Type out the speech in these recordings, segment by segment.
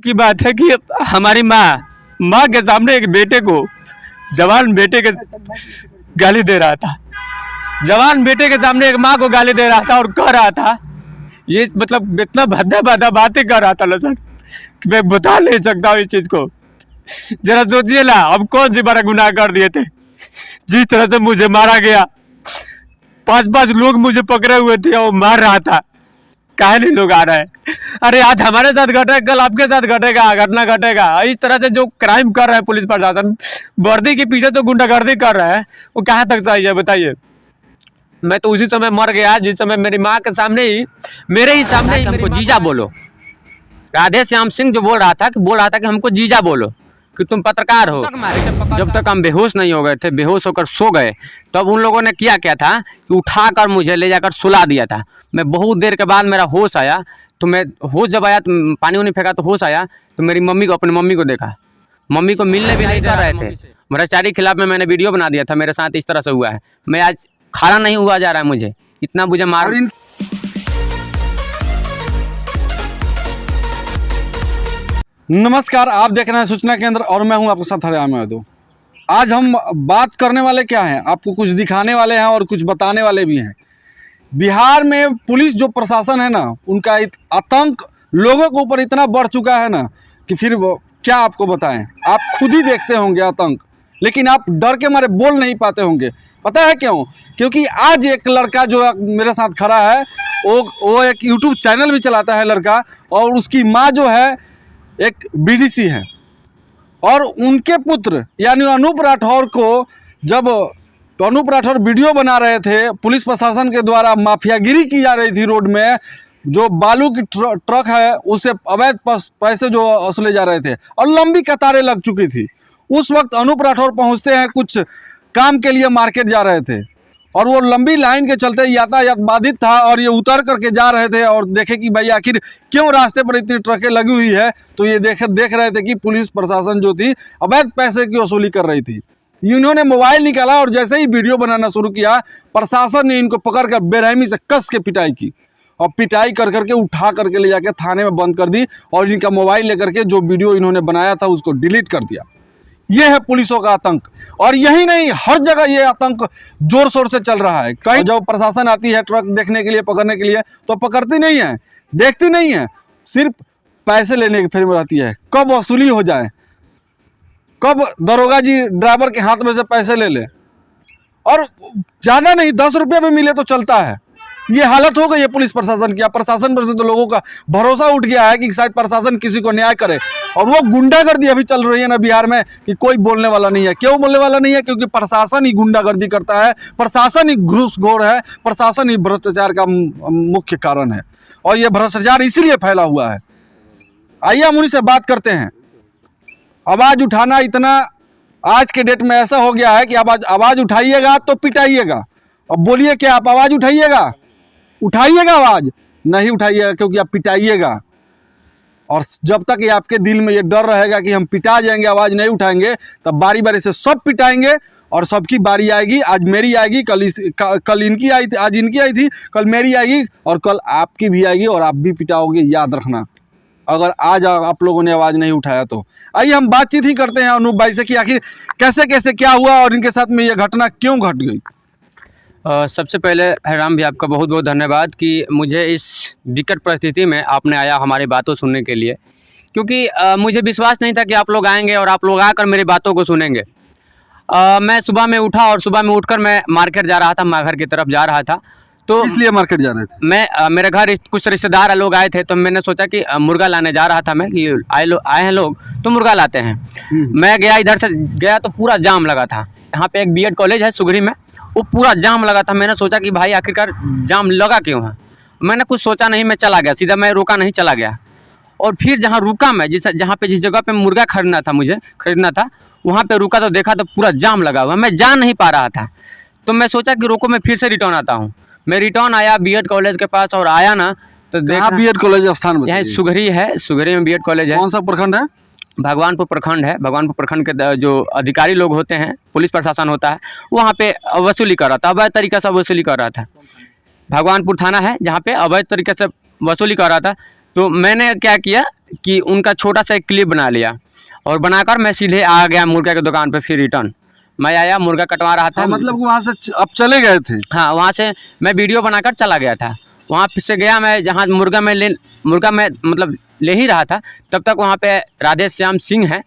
की बात है कि हमारी माँ के सामने एक बेटे को, जवान बेटे के गाली दे रहा था, जवान बेटे के सामने एक माँ को गाली दे रहा था और कह रहा था, ये मतलब इतना भद्दा बातें कर रहा था ना सर कि मैं बता नहीं सकता हूँ इस चीज़ को। जरा सोचिए ना, हम कौन सी बड़ा गुनाह कर दिए थे। जिस तरह से मुझे मारा गया, 5 लोग मुझे पकड़े हुए थे और मार रहा था, काहे नहीं लोग आ रहे हैं। अरे आज हमारे साथ घटेगा, कल आपके साथ घटेगा, घटना घटेगा। इस तरह से जो क्राइम कर रहे हैं पुलिस प्रशासन, वर्दी के पीछे जो गुंडागर्दी कर रहा है, वो कहाँ तक सही है बताइए। मैं तो उसी समय मर गया जिस समय मेरी माँ के सामने ही, मेरे ही सामने ही हमको जीजा बोलो। राधे श्याम सिंह जो बोल रहा था कि हमको जीजा बोलो कि तुम पत्रकार हो। जब तक हम बेहोश नहीं हो गए थे, बेहोश होकर सो गए, तब उन लोगों ने क्या था कि उठाकर मुझे ले जाकर सुला दिया था। मैं बहुत देर के बाद मेरा होश आया, तो मैं होश जब आया तो पानी उनी फेंका तो होश आया, तो मेरी मम्मी को, अपनी मम्मी को देखा। मम्मी को मिलने भी नहीं कर रहे थे। भ्रष्टाचारी के खिलाफ में मैंने वीडियो बना दिया था, मेरे साथ इस तरह से हुआ है। मैं आज खाना नहीं हुआ जा रहा है, मुझे इतना मुझे मार। नमस्कार, आप देख रहे हैं सूचना केंद्र और मैं हूं आपके साथ हरियाणा यादव। आज हम बात करने वाले क्या हैं, आपको कुछ दिखाने वाले हैं और कुछ बताने वाले भी हैं। बिहार में पुलिस जो प्रशासन है ना, उनका आतंक लोगों के ऊपर इतना बढ़ चुका है ना कि फिर क्या आपको बताएं। आप खुद ही देखते होंगे आतंक, लेकिन आप डर के मारे बोल नहीं पाते होंगे। पता है क्यों? क्योंकि आज एक लड़का जो मेरे साथ खड़ा है, वो एक यूट्यूब चैनल भी चलाता है लड़का, और उसकी माँ जो है एक बीडीसी है, और उनके पुत्र यानी अनूप राठौर को, जब अनूप राठौर वीडियो बना रहे थे, पुलिस प्रशासन के द्वारा माफियागिरी की जा रही थी रोड में, जो बालू की ट्रक है उससे अवैध पैसे जो वसूले जा रहे थे और लंबी कतारें लग चुकी थी। उस वक्त अनूप राठौर पहुंचते हैं, कुछ काम के लिए मार्केट जा रहे थे, और वो लंबी लाइन के चलते यातायात बाधित था, और ये उतर करके जा रहे थे और देखे कि भाई आखिर क्यों रास्ते पर इतनी ट्रकें लगी हुई है। तो ये देख रहे थे कि पुलिस प्रशासन जो थी अवैध पैसे की वसूली कर रही थी। इन्होंने मोबाइल निकाला और जैसे ही वीडियो बनाना शुरू किया, प्रशासन ने इनको पकड़ कर बेरहमी से कस के पिटाई की, और पिटाई कर करके उठा करके ले जाके थाने में बंद कर दी, और इनका मोबाइल लेकर के जो वीडियो इन्होंने बनाया था उसको डिलीट कर दिया। ये है पुलिसों का आतंक। और यही नहीं, हर जगह ये आतंक जोर शोर से चल रहा है। कहीं जब प्रशासन आती है ट्रक देखने के लिए, पकड़ने के लिए, तो पकड़ती नहीं है, देखती नहीं है, सिर्फ पैसे लेने के फिर में रहती है। कब वसूली हो जाए, कब दरोगा जी ड्राइवर के हाथ में से पैसे ले ले, और ज़्यादा नहीं 10 रुपये भी मिले तो चलता है। ये हालत हो गई है पुलिस प्रशासन की। प्रशासन पर से तो लोगों का भरोसा उठ गया है कि शायद प्रशासन किसी को न्याय करे, और वो गुंडागर्दी अभी चल रही है ना बिहार में कि कोई बोलने वाला नहीं है। क्यों बोलने वाला नहीं है? क्योंकि प्रशासन ही गुंडागर्दी करता है, प्रशासन ही घूसखोर है, प्रशासन ही भ्रष्टाचार का मुख्य कारण है, और ये भ्रष्टाचार इसीलिए फैला हुआ है। आइए हम उन्हीं से बात करते हैं। आवाज़ उठाना इतना आज के डेट में ऐसा हो गया है कि आवाज़ उठाइएगा तो पिटाइएगा। अब बोलिए क्या आप आवाज़ उठाइएगा? उठाइएगा आवाज़? नहीं उठाइएगा, क्योंकि आप पिटाइएगा। और जब तक ये आपके दिल में ये डर रहेगा कि हम पिटा जाएंगे, आवाज़ नहीं उठाएंगे, तब बारी बारी से सब पिटाएंगे, और सबकी बारी आएगी। आज मेरी आएगी, कल इनकी आई थी, आज इनकी आई थी, कल मेरी आएगी, और कल आपकी भी आएगी, और आप भी पिटाओगे। याद रखना, अगर आज आप लोगों ने आवाज़ नहीं उठाया तो। आइए हम बातचीत ही करते हैं अनूप भाई से कि आखिर कैसे कैसे क्या हुआ और इनके साथ में ये घटना क्यों घट गई। सबसे पहले राम भी आपका बहुत बहुत धन्यवाद कि मुझे इस विकट परिस्थिति में आपने आया हमारी बातों सुनने के लिए, क्योंकि मुझे विश्वास नहीं था कि आप लोग आएंगे और आप लोग आकर मेरी बातों को सुनेंगे। मैं सुबह में उठा और सुबह में उठकर मैं मार्केट जा रहा था, माँ घर की तरफ जा रहा था। तो इसलिए मार्केट जा रहे थे? मैं मेरे घर कुछ रिश्तेदार लोग आए थे, तो मैंने सोचा कि मुर्गा लाने जा रहा था मैं, कि आए हैं लोग तो मुर्गा लाते हैं। मैं गया, इधर से गया तो पूरा जाम लगा था। यहाँ पे एक बीएड कॉलेज है सुगरी में, वो पूरा जाम लगा था। मैंने सोचा कि भाई आखिरकार जाम लगा क्यों है। मैंने कुछ सोचा नहीं, मैं चला गया सीधा, मैं रुका नहीं, चला गया। और फिर जहाँ रुका मैं, जिस जगह पे मुर्गा खरीदना था, मुझे खरीदना था, वहाँ पे रुका तो देखा तो पूरा जाम लगा हुआ, मैं जा नहीं पा रहा था। तो मैं सोचा कि रुको, मैं फिर से रिटर्न आता हूँ। मैं रिटर्न आया बीएड कॉलेज के पास, और आया ना तो देखा बीएड कॉलेज स्थान यहाँ सुगरी है, सुगरी में बीएड कॉलेज है। कौन सा प्रखंड है? भगवानपुर प्रखंड है। भगवानपुर प्रखंड के जो अधिकारी लोग होते हैं, पुलिस प्रशासन होता है, वहाँ पे वसूली कर रहा था, अवैध तरीके से वसूली कर रहा था। भगवानपुर थाना है जहाँ पे अवैध तरीके से वसूली कर रहा था। तो मैंने क्या किया कि उनका छोटा सा एक क्लिप बना लिया और बनाकर मैं सीधे आ गया मुर्गा की दुकान पे। फिर रिटर्न मैं आया, मुर्गा कटवा रहा था। मतलब वहाँ से अब चले गए थे? हाँ, वहाँ से मैं वीडियो बनाकर चला गया था। वहाँ से गया मैं जहाँ मुर्गा मैं मतलब ले ही रहा था, तब तक वहाँ पे राधे श्याम सिंह है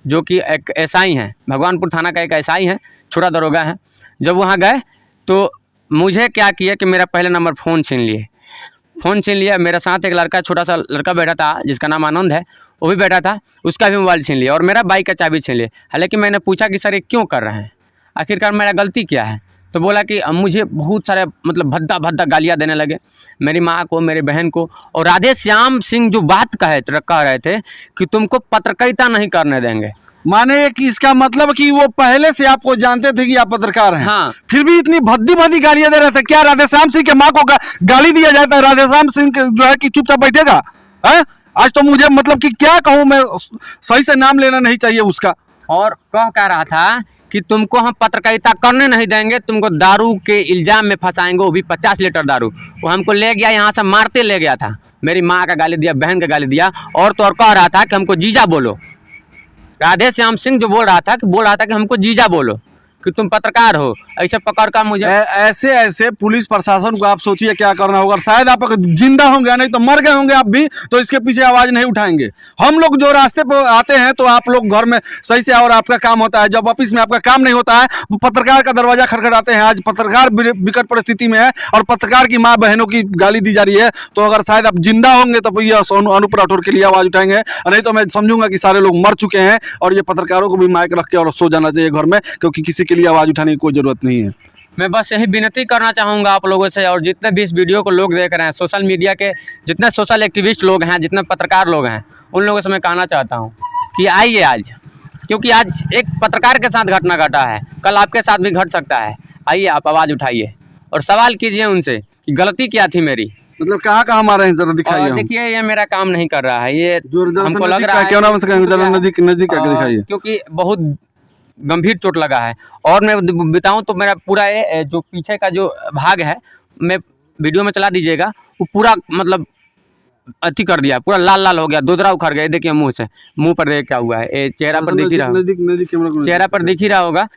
जो कि एक एसआई हैं, भगवानपुर थाना का एक एसआई है, छोटा दरोगा है। जब वहाँ गए तो मुझे क्या किया कि मेरा पहले नंबर फ़ोन छीन लिए। फ़ोन छीन लिया। मेरे साथ एक लड़का, छोटा सा लड़का बैठा था जिसका नाम आनंद है, वो भी बैठा था, उसका भी मोबाइल छीन लिया और मेरा बाइक का चाबी छीन लिया। हालांकि मैंने पूछा कि सर ये क्यों कर रहे हैं, आखिरकार मेरा गलती क्या है? तो बोला कि मुझे बहुत सारे मतलब भद्दा भद्दा गालियाँ देने लगे, मेरी माँ को, मेरी बहन को। और राधे श्याम सिंह जो बात कह रहे थे कि तुमको पत्रकारिता नहीं करने देंगे। माने कि इसका मतलब कि वो पहले से आपको जानते थे कि आप पत्रकार हैं? हाँ। फिर भी इतनी भद्दी भद्दी गालियां दे रहे थे। क्या राधे श्याम सिंह के माँ को गाली दिया जाता है? राधे श्याम सिंह जो है कि चुपचाप बैठेगा? है आज तो मुझे मतलब कि क्या कहूँ मैं, सही से नाम लेना नहीं चाहिए उसका। और कह रहा था कि तुमको हम पत्रकारिता करने नहीं देंगे, तुमको दारू के इल्जाम में फंसाएंगे, वो भी 50 लीटर दारू। वो हमको ले गया, यहाँ से मारते ले गया था। मेरी माँ का गाली दिया, बहन का गाली दिया, और तो और कह रहा था कि हमको जीजा बोलो। राधे श्याम सिंह जो बोल रहा था कि हमको जीजा बोलो, कि तुम पत्रकार हो। ऐसे पकड़ कर मुझे ऐसे ऐसे पुलिस प्रशासन को आप सोचिए क्या करना होगा। शायद आप जिंदा होंगे, नहीं तो मर गए होंगे आप भी, तो इसके पीछे आवाज नहीं उठाएंगे। हम लोग जो रास्ते पर आते हैं तो आप लोग घर में सही से और आपका काम होता है, जब ऑफिस में आपका काम नहीं होता है वो पत्रकार का दरवाजा खटखटाते हैं। आज पत्रकार विकट परिस्थिति में है और पत्रकार की माँ बहनों की गाली दी जा रही है। तो अगर शायद आप जिंदा होंगे तो ये अनूप राठौर के लिए आवाज उठाएंगे, नहीं तो मैं समझूंगा कि सारे लोग मर चुके हैं और ये पत्रकारों को भी माइक रख के और सो जाना चाहिए घर में, क्योंकि किसी के लिए आवाज उठाने की कोई जरूरत नहीं है। मैं बस यही विनती करना चाहूँगा आप लोगों से, और जितने भी इस वीडियो को लोग देख रहे हैं, सोशल मीडिया के जितने सोशल एक्टिविस्ट लोग हैं, जितने पत्रकार लोग हैं, उन लोगों से मैं कहना चाहता हूँ कि आइए आज, क्योंकि आज एक पत्रकार के साथ घटना घटा है, कल आपके साथ भी घट सकता है। आइए आप आवाज़ उठाइए और सवाल कीजिए उनसे कि गलती क्या थी मेरी। मतलब कहाँ मारे हैं, जरा दिखाइए। देखिए ये मेरा काम नहीं कर रहा है, ये हमको लग रहा है क्यों ना जरा नजदीक आके दिखाइए, क्योंकि बहुत गंभीर चोट लगा है। और मैं बताऊं तो मेरा पूरा ये जो पीछे का जो भाग है, मैं वीडियो में चला दीजिएगा, वो पूरा मतलब अति कर दिया, पूरा लाल लाल हो गया, दोदरा उखड़ गया। देखिए मुंह पर देख क्या हुआ है, ये चेहरा पर दिख ही रहा, चेहरा पर दिख ही रहा होगा।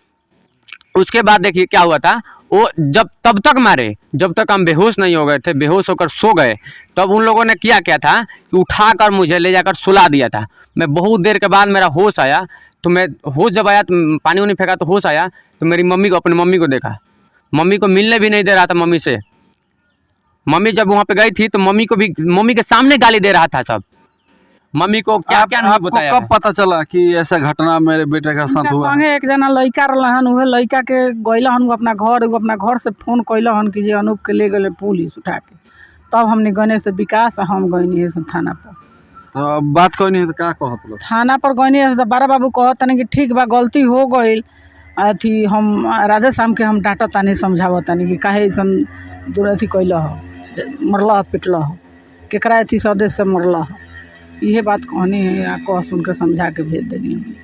उसके बाद देखिए क्या हुआ था, वो जब तब तक मारे जब तक हम बेहोश नहीं हो गए थे, बेहोश होकर सो गए, तब उन लोगों ने क्या था कि उठाकर मुझे ले जाकर सुला दिया था। मैं बहुत देर के बाद मेरा होश आया, तो मैं होश जब आया तो पानी उनी फेंका तो होश आया, तो मेरी अपनी मम्मी को देखा। मम्मी को मिलने भी नहीं दे रहा था मम्मी से। मम्मी जब वहाँ पे गई थी तो मम्मी के सामने गाली दे रहा था सब। मम्मी को क्या नहीं बताया। कब पता चला कि ऐसा घटना मेरे बेटे के साथ हुआ? एक जना लड़का रहन, उहे लड़का के गइलन अपना घर से फोन कैलन कि जे अनूप के ले गए पुलिस उठा के। तब हमने गने से विकास हम गए थाना पर। तो बात कोई नहीं है तो क्या कहत? थाना पर गए तो बड़ा बाबू कहतनी कि ठीक बा, गलती हो गई। अथी हम राधे श्याम के हम डांटत तानी, समझावत तानी कि काहे ऐसन दूर अथी कैल हो, मरल पिटल हो, केकरा अथी सदस्य से मरल हो। यह बात कहनी है, कह सुन के समझा के भेज देनी है।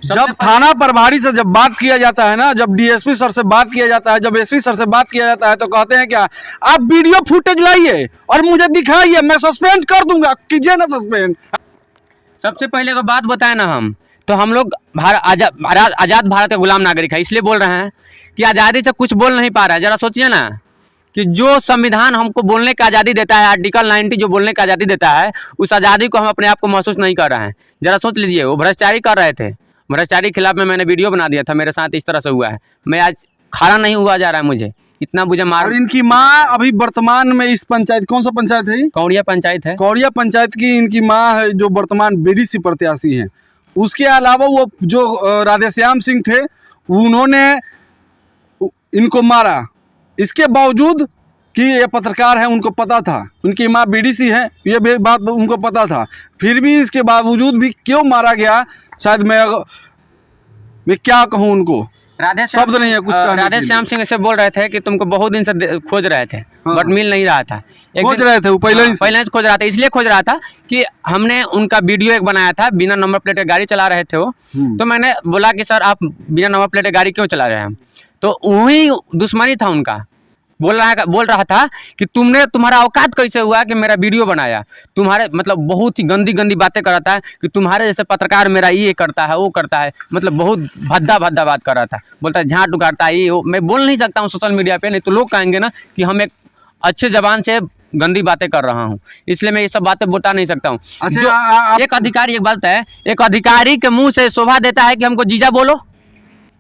जब थाना प्रभारी से जब बात किया जाता है ना, जब डीएसपी सर से बात किया जाता है, जब एसपी सर से बात किया जाता है, तो कहते हैं क्या, आप वीडियो फुटेज लाइए और मुझे दिखाइए, मैं सस्पेंड कर दूंगा। कीजिए ना सस्पेंड। सबसे पहले को बात बताए ना, हम लोग आज़ाद भारत के गुलाम नागरिक है, इसलिए बोल रहे हैं कि आज़ादी से कुछ बोल नहीं पा रहा है। जरा सोचिए ना कि जो संविधान हमको बोलने की आज़ादी देता है, आर्टिकल 90 जो बोलने की आज़ादी देता है, उस आज़ादी को हम अपने आप को महसूस नहीं कर रहे हैं। जरा सोच लीजिए, वो भ्रष्टाचारी कर रहे थे, भ्रष्टाचारी के खिलाफ में मैंने वीडियो बना दिया था, मेरे साथ इस तरह से हुआ है। मैं आज खड़ा नहीं हुआ जा रहा है, मुझे इतना मुझे मार। और इनकी माँ अभी वर्तमान में इस पंचायत, कौन सा पंचायत है? कौड़िया पंचायत है। कौड़िया पंचायत की इनकी माँ है, जो वर्तमान बीडीसी प्रत्याशी हैं। उसके अलावा वो जो राधे श्याम सिंह थे, उन्होंने इनको मारा। इसके बावजूद कि ये पत्रकार है, उनको पता था, उनकी माँ बीडीसी है, ये भी बात उनको पता था, फिर भी इसके बावजूद भी क्यों मारा गया, शायद मैं क्या कहूँ उनको, शब्द नहीं है कुछ। राधे श्याम सिंह ऐसे बोल रहे थे कि तुमको बहुत दिन से खोज रहे थे, बट मिल नहीं रहा था। खोज रहे थे वो पहले से खोज रहा था, इसलिए खोज रहा था कि हमने उनका वीडियो एक बनाया था, बिना नंबर प्लेट गाड़ी चला रहे थे वो। तो मैंने बोला कि सर आप बिना नंबर प्लेट गाड़ी क्यों चला रहे हैं, तो वही दुश्मनी था उनका। बोल रहा था कि तुम्हारा औकात कैसे हुआ कि मेरा वीडियो बनाया, तुम्हारे मतलब बहुत ही गंदी गंदी बातें कर रहा था कि तुम्हारे जैसे पत्रकार मेरा ये करता है वो करता है, मतलब बहुत भद्दा भद्दा बात कर रहा था। बोलता है झाट उगाड़ता है ये वो। मैं बोल नहीं सकता हूँ सोशल मीडिया पे, नहीं तो लोग कहेंगे ना कि हम एक अच्छे जबान से गंदी बातें कर रहा हूँ, इसलिए मैं ये सब बातें बता नहीं सकता हूँ। अच्छा, एक अधिकारी, एक बात है, एक अधिकारी के मुंह से शोभा देता है कि हमको जीजा बोलो?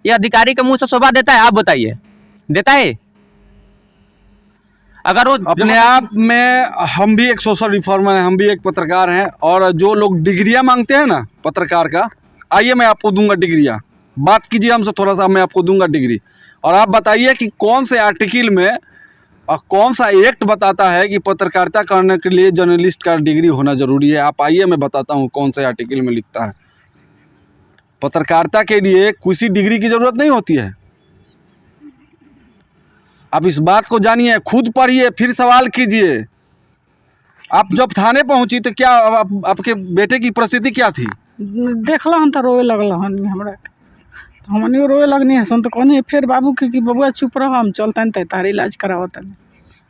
ये अधिकारी के मुंह से शोभा देता है? आप बताइए, देता है? अगर वो अपने आप में हम भी एक सोशल रिफॉर्मर हैं, हम भी एक पत्रकार हैं, और जो लोग डिग्रियां मांगते हैं ना पत्रकार का, आइए मैं आपको दूंगा डिग्रियां, बात कीजिए हमसे थोड़ा सा, मैं आपको दूंगा डिग्री, और आप बताइए कि कौन से आर्टिकल में और कौन सा एक्ट बताता है कि पत्रकारिता करने के लिए जर्नलिस्ट का डिग्री होना ज़रूरी है। आप आइए मैं बताता हूँ कौन से आर्टिकल में लिखता है। पत्रकारिता के लिए किसी डिग्री की ज़रूरत नहीं होती है। आप इस बात को जानिए, खुद पढ़िए, फिर सवाल कीजिए। आप जब थाने पहुंची तो क्या आपके बेटे की परिस्थिति क्या थी? देखल हन तो रोए लगल हन हमरा, तो हमनी रोए लगनी है सन, तो कहनी फिर बाबू के कि बबुआ चुप रह, हम चलतन ते तार इलाज करावतन।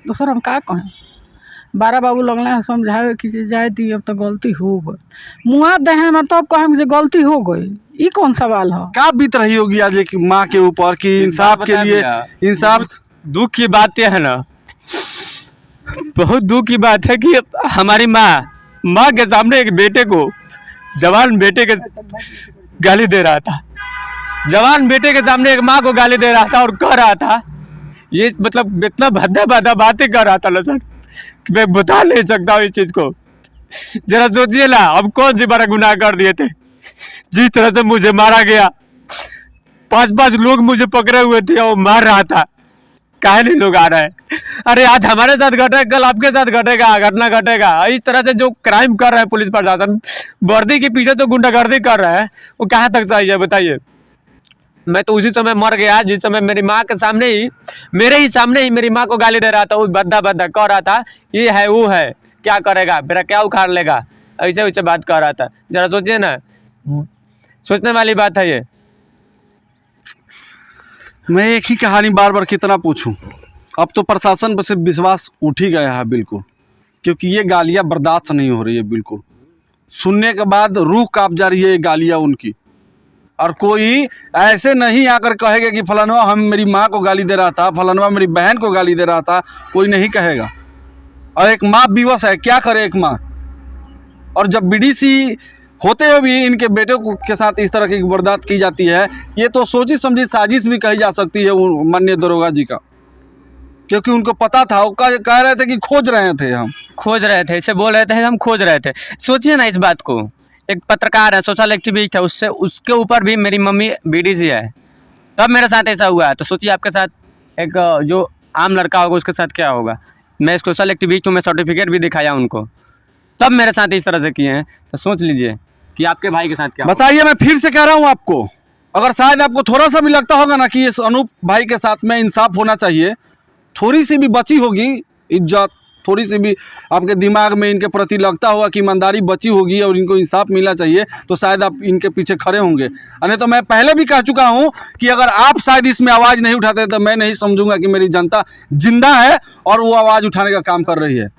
दूसर हम का कहें, बारह बाबू लगले हैं समझावे कि जे जाए दी, अब तो गलती हो गई, मुआ दहे में तब कहें कि गलती हो गई। ये कौन सवाल है? क्या बीत रही होगी आज एक माँ के ऊपर कि इंसाफ के लिए, इंसाफ दुख की बात यह है ना, बहुत दुख की बात है कि हमारी माँ के सामने एक बेटे को, जवान बेटे के गाली दे रहा था, जवान बेटे के सामने एक माँ को गाली दे रहा था और कह रहा था, ये मतलब इतना भद्दा भद्दा बातें कर रहा था ना सर कि मैं बता नहीं सकता हूँ इस चीज़ को। जरा सोचिए ना, अब कौन सी बड़ा गुनाह कर दिए थे, जिस तरह से मुझे मारा गया, 5-5 लोग मुझे पकड़े हुए थे और मार रहा था, काहे नहीं लोग आ रहे हैं? अरे आज हमारे साथ घटेगा, कल आपके साथ घटेगा, घटना घटेगा। इस तरह से जो क्राइम कर रहे हैं पुलिस प्रशासन, वर्दी के पीछे जो गुंडागर्दी कर रहा है, वो कहाँ तक सही है बताइए? मैं तो उसी समय मर गया जिस समय मेरी माँ के सामने ही, मेरे ही सामने ही मेरी माँ को गाली दे रहा था, वो भद्दा भद्दा कह रहा था, ये है वो है, क्या करेगा, मेरा क्या उखाड़ लेगा, ऐसे वैसे बात कर रहा था। जरा सोचिए ना, सोचने वाली बात है ये। मैं एक ही कहानी बार बार कितना पूछूं, अब तो प्रशासन पर से विश्वास उठ ही गया है बिल्कुल, क्योंकि ये गालियां बर्दाश्त नहीं हो रही है बिल्कुल। सुनने के बाद रूह कांप जा रही है ये गालियां उनकी, और कोई ऐसे नहीं आकर कहेगा कि फलानवा हम मेरी माँ को गाली दे रहा था, फलानवा मेरी बहन को गाली दे रहा था, कोई नहीं कहेगा। और एक माँ विवश है, क्या करे एक माँ। और जब बीडीसी होते हुए भी इनके बेटे को के साथ इस तरह की वारदात की जाती है, ये तो सोची समझी साजिश भी कही जा सकती है माननीय दरोगा जी का, क्योंकि उनको पता था, वो कह रहे थे कि खोज रहे थे, हम खोज रहे थे, इसे बोल रहे थे हम खोज रहे थे। सोचिए ना इस बात को, एक पत्रकार है, सोशल एक्टिविस्ट है, उसके ऊपर भी मेरी मम्मी बीडीसी है, तब मेरे साथ ऐसा हुआ है। तो सोचिए आपके साथ एक जो आम लड़का होगा उसके साथ क्या होगा। मैं सोशल एक्टिविस्ट हूँ, मैं सर्टिफिकेट भी दिखाया उनको, तब मेरे साथ इस तरह से किए हैं। तो सोच लीजिए कि आपके भाई के साथ क्या। बताइए, मैं फिर से कह रहा हूँ आपको, अगर शायद आपको थोड़ा सा भी लगता होगा ना कि इस अनूप भाई के साथ में इंसाफ होना चाहिए, थोड़ी सी भी बची होगी इज्जत, थोड़ी सी भी आपके दिमाग में इनके प्रति लगता होगा कि ईमानदारी बची होगी और इनको इंसाफ मिलना चाहिए, तो शायद आप इनके पीछे खड़े होंगे। नहीं तो मैं पहले भी कह चुका हूं कि अगर आप शायद इसमें आवाज़ नहीं उठाते तो मैं नहीं समझूंगा कि मेरी जनता जिंदा है और वो आवाज़ उठाने का काम कर रही है।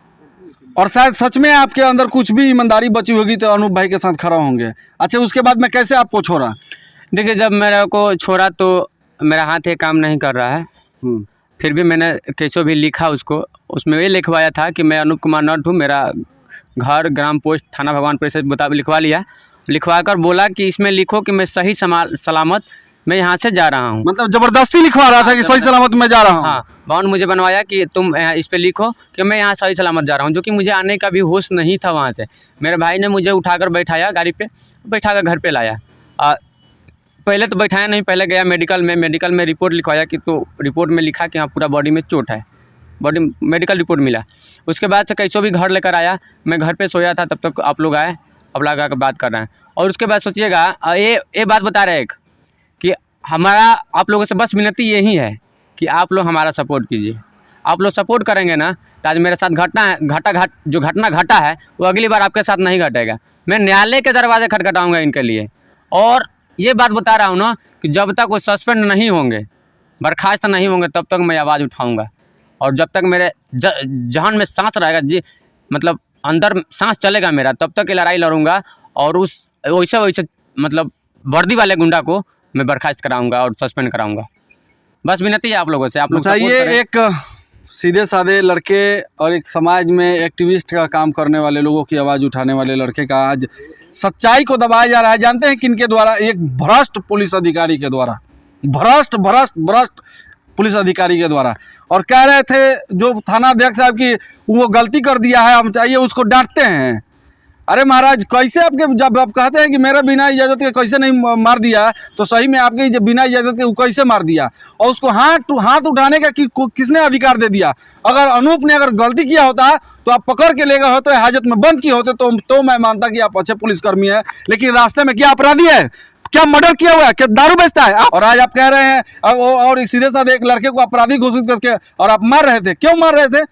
और शायद सच में आपके अंदर कुछ भी ईमानदारी बची होगी तो अनूप भाई के साथ खड़ा होंगे। अच्छा, उसके बाद मैं कैसे आपको छोड़ा? देखिए, जब मेरे को छोड़ा तो मेरा हाथ ये काम नहीं कर रहा है, फिर भी मैंने कैसो भी लिखा उसको, उसमें ये लिखवाया था कि मैं अनूप कुमार नट हूँ, मेरा घर ग्राम पोस्ट थाना भगवानपुर से मुताबिक लिखवा लिया। लिखवा कर बोला कि इसमें लिखो कि मैं सही सलामत मैं यहाँ से जा रहा हूँ। मतलब जबरदस्ती लिखवा रहा था कि सही सलामत मैं जा रहा हूँ? हाँ, बाउंड मुझे बनवाया कि तुम इस पे लिखो कि मैं यहाँ सही सलामत जा रहा हूँ, जो कि मुझे आने का भी होश नहीं था वहाँ से। मेरे भाई ने मुझे उठाकर बैठाया गाड़ी पे, बैठाकर घर पे लाया। पहले तो बैठाया नहीं, पहले गया मेडिकल में रिपोर्ट लिखवाया कि, तो रिपोर्ट में लिखा कि हाँ पूरा बॉडी में चोट है, बॉडी मेडिकल रिपोर्ट मिला। उसके बाद से कैसो भी घर लेकर आया, मैं घर पे सोया था, तब तक आप लोग आए, अब लगा कर बात कर रहे हैं। और उसके बाद सोचिएगा, ये बात बता रहे हैं कि हमारा आप लोगों से बस विनती यही है कि आप लोग हमारा सपोर्ट कीजिए। आप लोग सपोर्ट करेंगे ना तो आज मेरे साथ जो घटना घटा है वो अगली बार आपके साथ नहीं घटेगा। मैं न्यायालय के दरवाजे खटखटाऊँगा इनके लिए। और ये बात बता रहा हूँ ना कि जब तक वो सस्पेंड नहीं होंगे, बर्खास्त नहीं होंगे, तब तक मैं आवाज़ उठाऊँगा। और जब तक मेरे जहान में सांस रहेगा जी, मतलब अंदर सांस चलेगा मेरा, तब तक ये लड़ाई लड़ूंगा। और उस वैसे मतलब वर्दी वाले गुंडा को मैं बर्खास्त कराऊंगा और सस्पेंड कराऊंगा। बस विनती है आप लोगों से, आप लोग support बताइए, करें। एक सीधे साधे लड़के और एक समाज में एक्टिविस्ट का काम करने वाले, लोगों की आवाज़ उठाने वाले लड़के का आज सच्चाई को दबाया जा रहा है। जानते हैं किनके द्वारा? एक भ्रष्ट पुलिस अधिकारी के द्वारा, भ्रष्ट पुलिस अधिकारी के द्वारा। और कह रहे थे जो थानाध्यक्ष साहब की वो गलती कर दिया है, हम चाहिए उसको डांटते हैं। अरे महाराज, कैसे आपके जब आप कहते हैं कि मेरा बिना इजाज़त के कैसे नहीं मार दिया, तो सही में आपके जब बिना इजाज़त के वो कैसे मार दिया? और उसको हाथ उठाने का किसने अधिकार दे दिया? अगर अनूप ने अगर गलती किया होता तो आप पकड़ के ले गए होते, हाजत में बंद किए होते, तो मैं मानता कि आप अच्छे पुलिसकर्मी हैं। लेकिन रास्ते में क्या अपराधी है, क्या मर्डर किया हुआ है, क्या दारू बेचता है? और आज आप कह रहे हैं और एक सीधे साधे एक लड़के को अपराधी घोषित करके और आप मार रहे थे। क्यों मार रहे थे?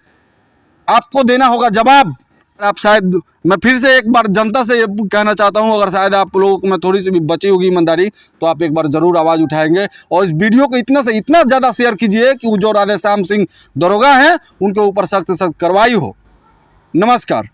आपको देना होगा जवाब। आप शायद, मैं फिर से एक बार जनता से ये कहना चाहता हूँ, अगर शायद आप लोगों में थोड़ी सी भी बची होगी ईमानदारी, तो आप एक बार ज़रूर आवाज़ उठाएंगे और इस वीडियो को इतना से इतना ज़्यादा शेयर कीजिए कि वो जो राधेश्याम सिंह दरोगा हैं उनके ऊपर सख्त कार्रवाई हो। नमस्कार।